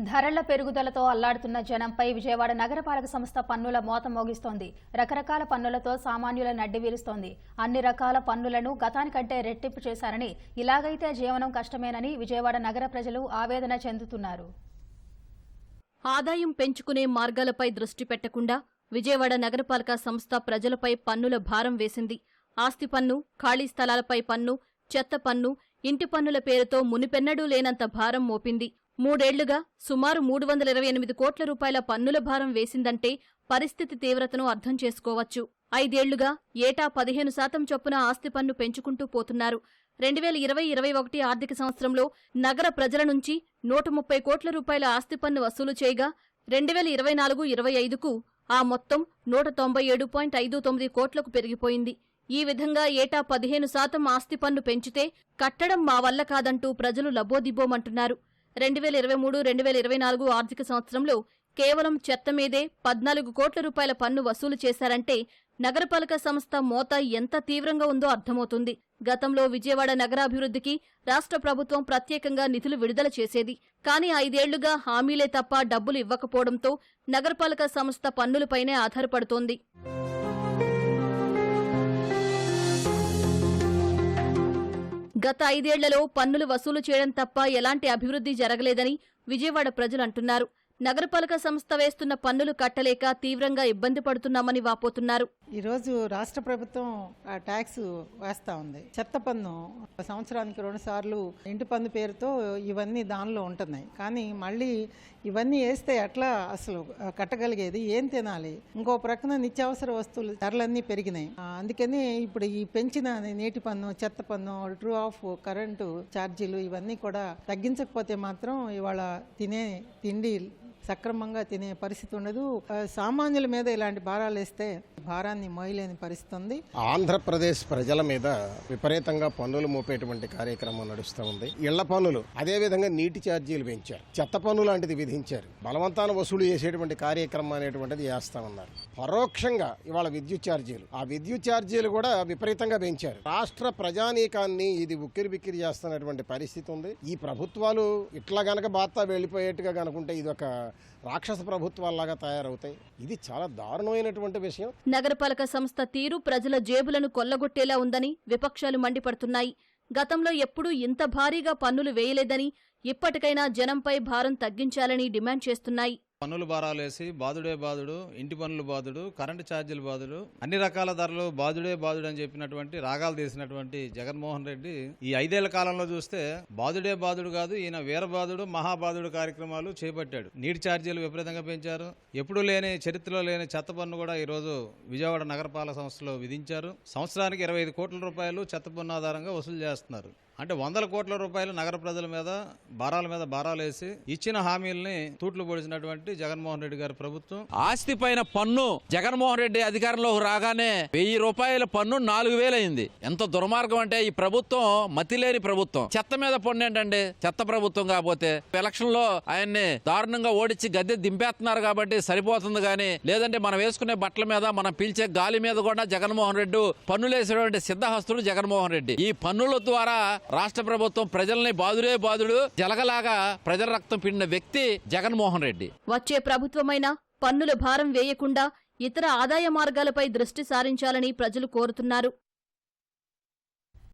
ధరల పెరుగుదలతో అల్లాడుతున్న జనంపై విజయవాడ నగరపాలక సంస్థ పన్నుల మోత మోగిస్తోంది. రకరకాల పన్నులతో సామాన్యుల నడ్డి వీరుస్తోంది. అన్ని రకాల పన్నులను గతానికంటే రెట్టింపు చేశారని, ఇలాగైతే జీవనం కష్టమేనని విజయవాడ నగర ప్రజలు ఆవేదన చెందుతున్నారు. ఆదాయం పెంచుకునే మార్గాలపై దృష్టి పెట్టకుండా విజయవాడ నగరపాలక సంస్థ ప్రజలపై పన్నుల భారం వేసింది. ఆస్తి పన్ను, ఖాళీ స్థలాలపై పన్ను, చెత్త పన్ను, ఇంటి పన్నుల పేరుతో మునిపెన్నడూ లేనంత భారం మోపింది. 3 ఏళ్లుగా సుమారు 328 కోట్ల రూపాయల పన్నుల భారం వేసిందంటే పరిస్థితి తీవ్రతను అర్థం చేసుకోవచ్చు. 5 ఏళ్లుగా ఏటా 15% చొప్పున ఆస్తి పన్ను పెంచుకుంటూ పోతున్నారు. 2020-21 ఆర్థిక సంవత్సరంలో నగర ప్రజల నుంచి 130 కోట్ల రూపాయల ఆస్తి పన్ను వసూలు చేయగా 2024-25కు ఆ మొత్తం 197.59 కోట్లకు పెరిగిపోయింది. ఈ విధంగా ఏటా 15% ఆస్తి పన్ను పెంచితే కట్టడం మా వల్ల కాదంటూ ప్రజలు లబోదిబోమంటున్నారు. 2023-2024 ఆర్థిక సంవత్సరంలో కేవలం చెత్త మీదే 14 కోట్ల రూపాయల పన్ను వసూలు చేశారంటే నగరపాలక సంస్థ మోత ఎంత తీవ్రంగా ఉందో అర్థమవుతుంది. గతంలో విజయవాడ నగరాభివృద్ధికి రాష్ట్ర ప్రభుత్వం ప్రత్యేకంగా నిధులు విడుదల చేసేది. కానీ 5 ఏళ్లుగా హామీలే తప్ప డబ్బులు ఇవ్వకపోవడంతో నగరపాలక సంస్థ పన్నులపైనే ఆధారపడుతోంది. గత 5 ఏళ్లలో పన్నులు వసూలు చేయడం తప్ప ఎలాంటి అభివృద్ధి జరగలేదని విజయవాడ ప్రజలు అంటున్నారు. నగరపాలక సంస్థ వేస్తున్న పన్నులు కట్టలేక తీవ్రంగా ఇబ్బంది పడుతున్నామని వాపోతున్నారు. ఈరోజు రాష్ట్ర ప్రభుత్వం ట్యాక్స్ వేస్తా ఉంది. చెత్త పన్ను సంవత్సరానికి 2 సార్లు ఇంటి పన్ను పేరుతో ఇవన్నీ దానిలో ఉంటున్నాయి. కానీ మళ్ళీ ఇవన్నీ వేస్తే ఎట్లా అసలు కట్టగలిగేది? ఏం తినాలి? ఇంకో ప్రక్కన నిత్యావసర వస్తువులు ధరలన్నీ పెరిగినాయి. అందుకని ఇప్పుడు ఈ పెంచిన నీటి పన్ను, చెత్త పన్ను, ట్రూ ఆఫ్ కరెంటు ఛార్జీలు ఇవన్నీ కూడా తగ్గించకపోతే మాత్రం ఇవాళ తినే తిండి సక్రమంగా తినే పరిస్థితి ఉండదు. సామాన్యుల మీద ఇలాంటి భారాలు వేస్తే భారాన్ని మోయలేని పరిస్థితి ఉంది. ఆంధ్రప్రదేశ్ ప్రజల మీద విపరీతంగా పన్నులు మోపేటువంటి కార్యక్రమం నడుస్తూ ఉంది. ఇళ్ల పన్నులు, అదేవిధంగా నీటి ఛార్జీలు పెంచారు, చెత్త పన్ను లాంటిది విధించారు, బలవంతాన వసూలు చేసేటువంటి కార్యక్రమం అనేటువంటిది చేస్తా ఉన్నారు. పరోక్షంగా ఇవాళ విద్యుత్ ఛార్జీలు, ఆ విద్యుత్ ఛార్జీలు కూడా విపరీతంగా పెంచారు. రాష్ట్ర ప్రజానీకాన్ని ఇది ఉక్కిరి బిక్కిరి చేస్తున్నటువంటి పరిస్థితి ఉంది. ఈ ప్రభుత్వాలు ఇట్లా గనక బాత్తా వెళ్లిపోయేట్టుగా కనుకుంటే ఇది ఒక రాక్షస ప్రభుత్వాల్లాగా తయారవుతాయి. ఇది చాలా దారుణమైనటువంటి విషయం. నగరపాలక సంస్థ తీరు ప్రజల జేబులను కొల్లగొట్టేలా ఉందని విపక్షాలు మండిపడుతున్నాయి. గతంలో ఎప్పుడూ ఇంత భారీగా పన్నులు వేయలేదని, ఇప్పటికైనా జనంపై భారం తగ్గించాలని డిమాండ్ చేస్తున్నాయి. పన్నులు భారాలు వేసి బాదుడే బాదుడు, ఇంటి పన్నులు బాదుడు, కరెంటు ఛార్జీలు బాదుడు, అన్ని రకాల ధరలు బాదుడే బాదుడు అని చెప్పినటువంటి రాగాలు తీసినటువంటి జగన్మోహన్ రెడ్డి ఈ 5 ఏళ్ల కాలంలో చూస్తే బాదుడే బాదుడు కాదు, ఈయన వీరబాదుడు, మహాబాదుడు కార్యక్రమాలు చేపట్టాడు. నీటి ఛార్జీలు విపరీతంగా పెంచారు. ఎప్పుడూ లేని, చరిత్రలో లేని చెత్త పన్ను కూడా ఈరోజు విజయవాడ నగరపాలక సంస్థలో విధించారు. సంవత్సరానికి 25 కోట్ల రూపాయలు చెత్త పన్ను ఆధారంగా వసూలు చేస్తున్నారు. అంటే 100 కోట్ల రూపాయలు నగర ప్రజల మీద భారాలు వేసి ఇచ్చిన హామీల్ని తూట్లు పొడిచినటువంటి జగన్మోహన్ రెడ్డి గారి ప్రభుత్వం. ఆస్తి పైన పన్ను జగన్మోహన్ రెడ్డి అధికారంలోకి రాగానే 1000 రూపాయల పన్ను 4000 అయింది. ఎంత దుర్మార్గం అంటే ఈ ప్రభుత్వం మతిలేని ప్రభుత్వం. చెత్త మీద పన్ను ఏంటండి? చెత్త ప్రభుత్వం కాకపోతే ఎలక్షన్ లో ఆయన్ని దారుణంగా ఓడించి గద్దె దింపేస్తున్నారు కాబట్టి సరిపోతుంది. కానీ లేదంటే మనం వేసుకునే బట్టల మీద, మనం పీల్చే గాలి మీద కూడా జగన్మోహన్ రెడ్డి పన్నులేసేటువంటి సిద్ధహస్తుడు జగన్మోహన్ రెడ్డి. ఈ పన్నుల ద్వారా రాష్ట్ర ప్రభుత్వం ప్రజల్ని బాదుడు జలగలాగా ప్రజల రక్తం పిండిన వ్యక్తి జగన్మోహన్ రెడ్డి. వచ్చే ప్రభుత్వమైనా పన్నుల భారం వేయకుండా ఇతర ఆదాయ మార్గాలపై దృష్టి సారించాలని ప్రజలు కోరుతున్నారు.